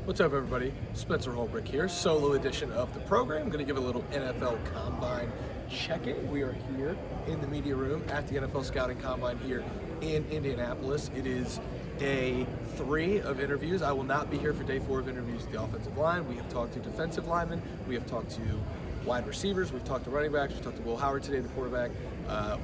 What's up, everybody? Spencer Holbrook here, solo edition of the program. I'm going to give a little NFL Combine check-in. We are here in the media room at the NFL Scouting Combine here in Indianapolis. It is day 3 of interviews. I will not be here for day 4 of interviews at the offensive line. We have talked to defensive linemen. We have talked to wide receivers. We've talked to running backs. We've talked to Will Howard today, the quarterback.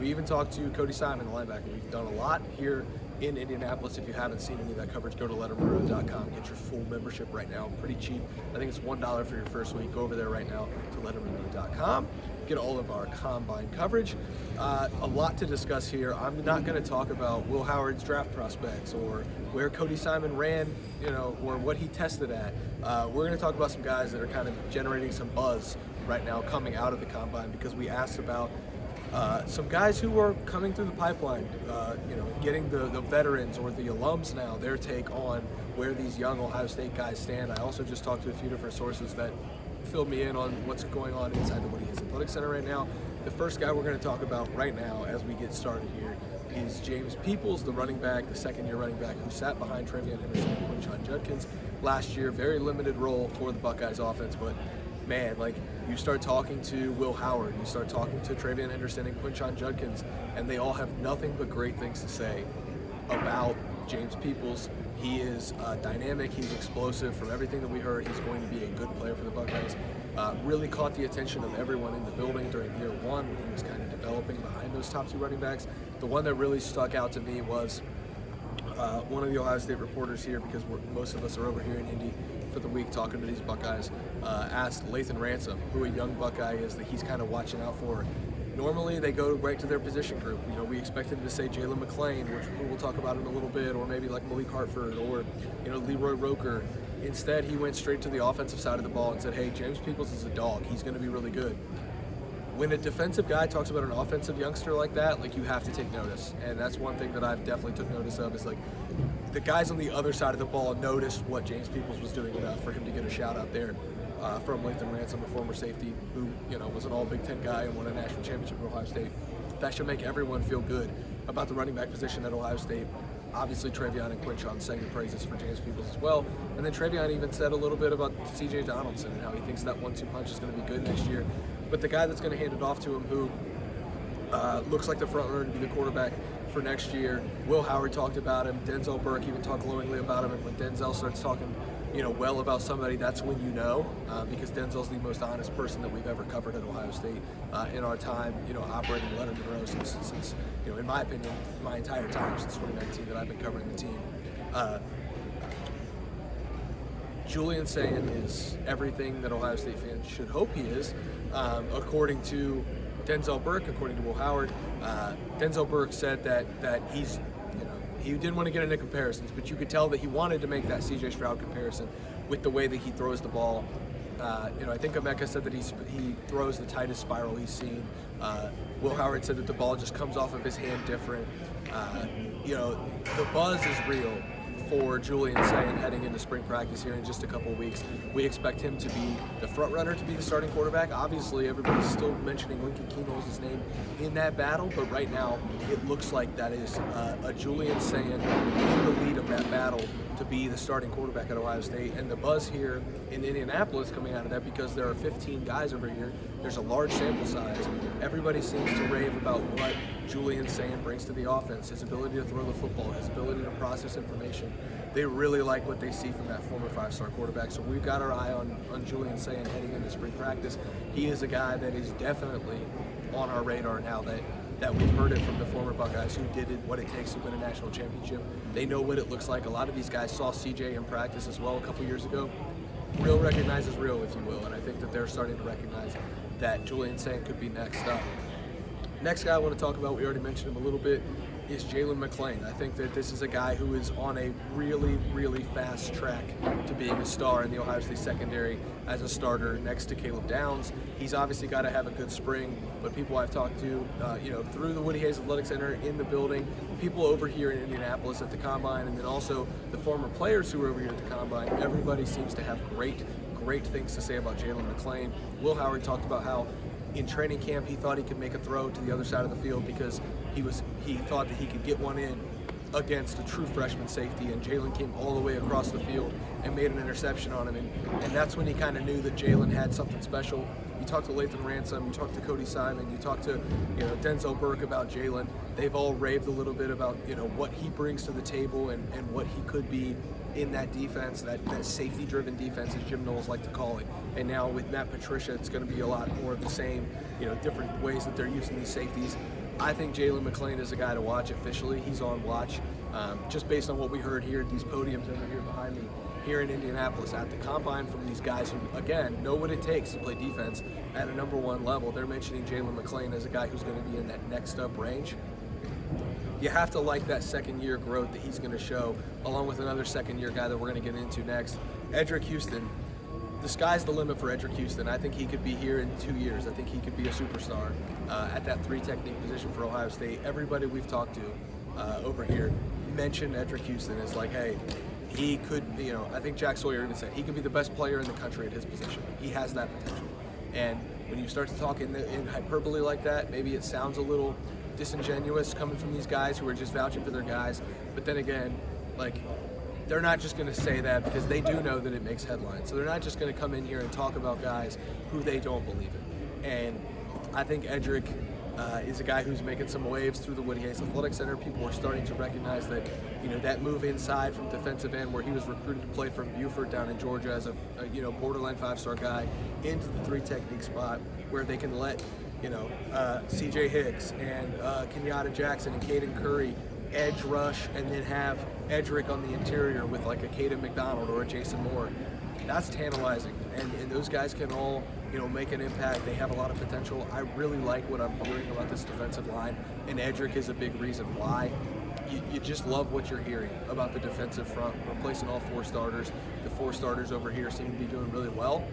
We even talked to Cody Simon, the linebacker. We've done a lot here in Indianapolis. If you haven't seen any of that coverage, go to lettermenrow.com. Get your full membership right now. Pretty cheap. I think it's $1 for your first week. Go over there right now to lettermenrow.com. Get all of our combine coverage. A lot to discuss here. I'm not going to talk about Will Howard's draft prospects or where Cody Simon ran, or what he tested at. We're going to talk about some guys that are kind of generating some buzz right now coming out of the combine, because we asked about some guys who are coming through the pipeline, getting the veterans or the alums now, their take on where these young Ohio State guys stand. I also just talked to a few different sources that filled me in on what's going on inside the Woody Hayes Athletic Center right now. The first guy we're going to talk about right now as we get started here is James Peoples, the running back, the second-year running back who sat behind Travion Henderson and Quinshon Judkins last year. Very limited role for the Buckeyes offense, but man, you start talking to Will Howard, you start talking to Travion Henderson and Quinshon Judkins, and they all have nothing but great things to say about James Peoples. He is dynamic, he's explosive. From everything that we heard, he's going to be a good player for the Buckeyes. Really caught the attention of everyone in the building during year 1 when he was kind of developing behind those top 2 running backs. The one that really stuck out to me was one of the Ohio State reporters here, because most of us are over here in Indy for the week talking to these Buckeyes, asked Lathan Ransom who a young Buckeye is that he's kind of watching out for. Normally they go right to their position group. We expected him to say Jalen McClain, which we'll talk about in a little bit, or maybe like Malik Hartford or Leroy Roker. Instead, he went straight to the offensive side of the ball and said, hey, James Peoples is a dog. He's going to be really good. When a defensive guy talks about an offensive youngster like that, you have to take notice. And that's one thing that I've definitely took notice of, is the guys on the other side of the ball noticed what James Peoples was doing enough for him to get a shout out there from Lathan Ransom, a former safety who was an all Big Ten guy and won a national championship at Ohio State. That should make everyone feel good about the running back position at Ohio State. Obviously, Travion and Quinshon sang the praises for James Peoples as well. And then Travion even said a little bit about C.J. Donaldson and how he thinks that 1-2 punch is going to be good next year. But the guy that's going to hand it off to him, who looks like the front runner to be the quarterback for next year, Will Howard talked about him. Denzel Burke even talked glowingly about him. And when Denzel starts talking well about somebody, that's when because Denzel's the most honest person that we've ever covered at Ohio State in our time, operating Lettermen Row since in my opinion, my entire time since 2019 that I've been covering the team. Julian Sayin is everything that Ohio State fans should hope he is, according to Denzel Burke, according to Will Howard. Denzel Burke said that he's, he didn't want to get into comparisons, but you could tell that he wanted to make that C.J. Stroud comparison with the way that he throws the ball. I think Emeka said that he throws the tightest spiral he's seen. Will Howard said that the ball just comes off of his hand different. The buzz is real for Julian Sayin heading into spring practice here in just a couple of weeks. We expect him to be the front runner to be the starting quarterback. Obviously, everybody's still mentioning Lincoln Keenholz's name in that battle, but right now it looks like that is a Julian Sayin in the lead of that battle to be the starting quarterback at Ohio State. And the buzz here in Indianapolis coming out of that, because there are 15 guys over here, there's a large sample size. Everybody seems to rave about what Julian Sayin brings to the offense, his ability to throw the football, his ability to process information. They really like what they see from that former 5-star quarterback. So we've got our eye on Julian Sayin heading into spring practice. He is a guy that is definitely on our radar now that we've heard it from the former Buckeyes who did what it takes to win a national championship. They know what it looks like. A lot of these guys saw CJ in practice as well a couple years ago. Real recognizes real, if you will, and I think that they're starting to recognize that Julian Sayin could be next up. Next guy I want to talk about, we already mentioned him a little bit, is Jalen McClain. I think that this is a guy who is on a really, really fast track to being a star in the Ohio State secondary as a starter next to Caleb Downs. He's obviously got to have a good spring, but people I've talked to, through the Woody Hayes Athletic Center, in the building, people over here in Indianapolis at the Combine, and then also the former players who are over here at the Combine, everybody seems to have great things to say about Jalen McClain. Will Howard talked about how in training camp he thought he could make a throw to the other side of the field because he thought that he could get one in against a true freshman safety, and Jalen came all the way across the field and made an interception on him, and that's when he kind of knew that Jalen had something special. You talk to Lathan Ransom, you talk to Cody Simon, you talk to Denzel Burke about Jalen. They've all raved a little bit about what he brings to the table and what he could be in that defense, that safety-driven defense, as Jim Knowles like to call it. And now with Matt Patricia, it's going to be a lot more of the same, different ways that they're using these safeties. I think Jalen McClain is a guy to watch officially. He's on watch, just based on what we heard here at these podiums over here behind me, here in Indianapolis at the Combine, from these guys who, again, know what it takes to play defense at a number one level. They're mentioning Jalen McClain as a guy who's going to be in that next up range. You have to like that second-year growth that he's going to show, along with another second-year guy that we're going to get into next, Eddrick Houston. The sky's the limit for Eddrick Houston. I think he could be here in 2 years. I think he could be a superstar at that three technique position for Ohio State. Everybody we've talked to over here mentioned Eddrick Houston as like, hey, he could, I think Jack Sawyer even said he could be the best player in the country at his position. He has that potential. And when you start to talk in hyperbole like that, maybe it sounds a little disingenuous coming from these guys who are just vouching for their guys. But then again, they're not just going to say that because they do know that it makes headlines. So they're not just going to come in here and talk about guys who they don't believe in. And I think Eddrick is a guy who's making some waves through the Woody Hayes Athletic Center. People are starting to recognize that, that move inside from defensive end where he was recruited to play from Buford down in Georgia as a borderline five-star guy into the three technique spot where they can let, C.J. Hicks and Kenyatta Jackson and Caden Curry edge rush and then have Eddrick on the interior with like a Caden McDonald or a Jason Moore. That's tantalizing, and those guys can all make an impact. They have a lot of potential. I really like what I'm hearing about this defensive line, and Eddrick is a big reason why. You just love what you're hearing about the defensive front, replacing all four starters. The four starters over here seem to be doing really well,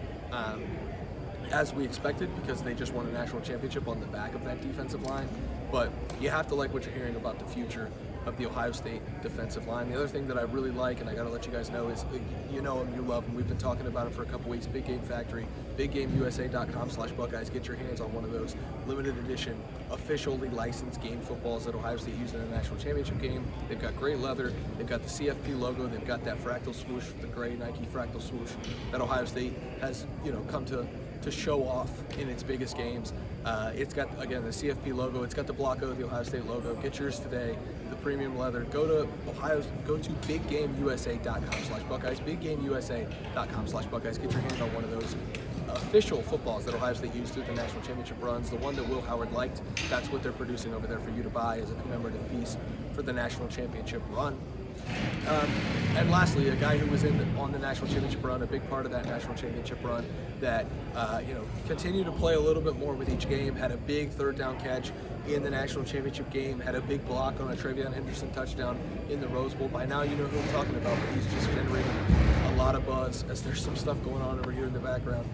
as we expected, because they just won a national championship on the back of that defensive line. But you have to like what you're hearing about the future of the Ohio State defensive line. The other thing that I really like, and I got to let you guys know, is you know him, you love him. We've been talking about him for a couple weeks. Big Game Factory, BigGameUSA.com/Buckeyes. Get your hands on one of those limited edition, officially licensed game footballs that Ohio State used in a national championship game. They've got great leather. They've got the CFP logo. They've got that fractal swoosh, the gray Nike fractal swoosh that Ohio State has, come to show off in its biggest games. It's got, again, the CFP logo. It's got the block O, the Ohio State logo. Get yours today. The premium leather. Go to BigGameUSA.com/Buckeyes. BigGameUSA.com/Buckeyes. Get your hands on one of those official footballs that Ohio State used through the national championship runs. The one that Will Howard liked. That's what they're producing over there for you to buy as a commemorative piece for the national championship run. And lastly, a guy who was on the national championship run, a big part of that national championship run, that continued to play a little bit more with each game, had a big third down catch in the national championship game, had a big block on a Travion Henderson touchdown in the Rose Bowl. By now you know who I'm talking about, but he's just generating a lot of buzz as there's some stuff going on over here in the background.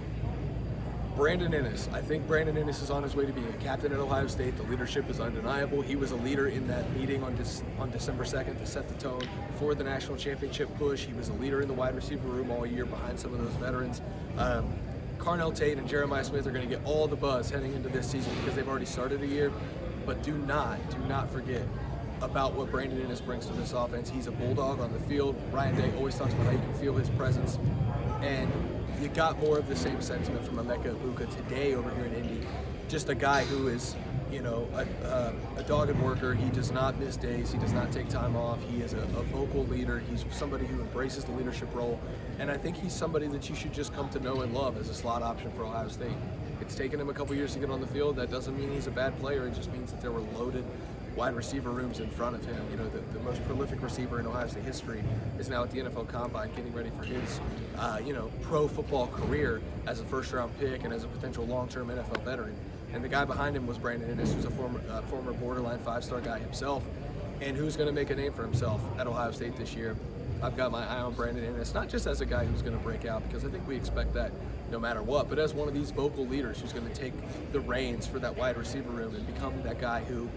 Brandon Inniss. I think Brandon Inniss is on his way to being a captain at Ohio State. The leadership is undeniable. He was a leader in that meeting on December 2nd to set the tone for the national championship push. He was a leader in the wide receiver room all year behind some of those veterans. Carnell Tate and Jeremiah Smith are going to get all the buzz heading into this season because they've already started a year. But do not forget about what Brandon Inniss brings to this offense. He's a bulldog on the field. Ryan Day always talks about how you can feel his presence. And you got more of the same sentiment from Emeka Egbuka today over here in Indy. Just a guy who is, a dogged worker. He does not miss days. He does not take time off. He is a vocal leader. He's somebody who embraces the leadership role. And I think he's somebody that you should just come to know and love as a slot option for Ohio State. It's taken him a couple years to get on the field. That doesn't mean he's a bad player. It just means that there were loaded wide receiver rooms in front of him. The most prolific receiver in Ohio State history is now at the NFL Combine getting ready for his, pro football career as a first-round pick and as a potential long-term NFL veteran. And the guy behind him was Brandon Inniss, who's a former borderline five-star guy himself, and who's going to make a name for himself at Ohio State this year. I've got my eye on Brandon Inniss, not just as a guy who's going to break out, because I think we expect that no matter what, but as one of these vocal leaders who's going to take the reins for that wide receiver room and become that guy who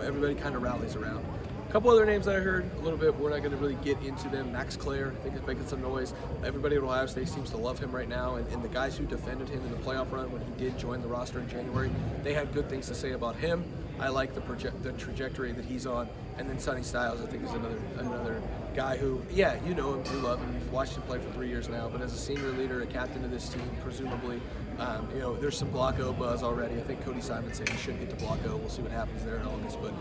everybody kind of rallies around. A couple other names that I heard a little bit, we're not going to really get into them. Max Clare, I think, is making some noise. Everybody at Ohio State seems to love him right now, and the guys who defended him in the playoff run when he did join the roster in January, they had good things to say about him. I like the trajectory that he's on. And then Sonny Styles, I think, is another guy who, yeah, you know him, you love him. You've watched him play for 3 years now, but as a senior leader, a captain of this team, presumably, you know, there's some Block O buzz already. I think Cody Simon said he should get to Block O. We'll see what happens there in August, but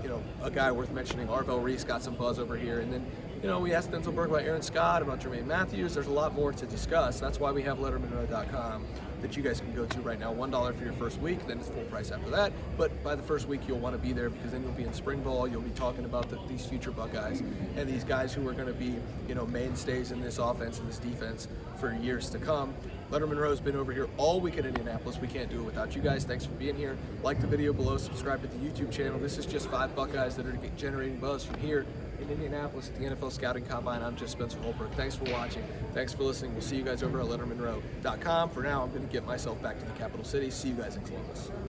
you know, a guy worth mentioning, Arvell Reese, got some buzz over here. And then, you know, we asked Denzel Burke about Aaron Scott, about Jermaine Matthews. There's a lot more to discuss. That's why we have LettermenRow.com that you guys can go to right now. $1 for your first week, then it's full price after that. But by the first week, you'll want to be there because then you'll be in spring ball. You'll be talking about these future Buckeyes and these guys who are going to be, you know, mainstays in this offense and this defense for years to come. Lettermen Row has been over here all week in Indianapolis. We can't do it without you guys. Thanks for being here. Like the video below, subscribe to the YouTube channel. This is just 5 Buckeyes that are generating buzz from here in Indianapolis at the NFL Scouting Combine. I'm just Spencer Holbrook. Thanks for watching. Thanks for listening. We'll see you guys over at LettermenRow.com. For now, I'm going to get myself back to the capital city. See you guys in Columbus.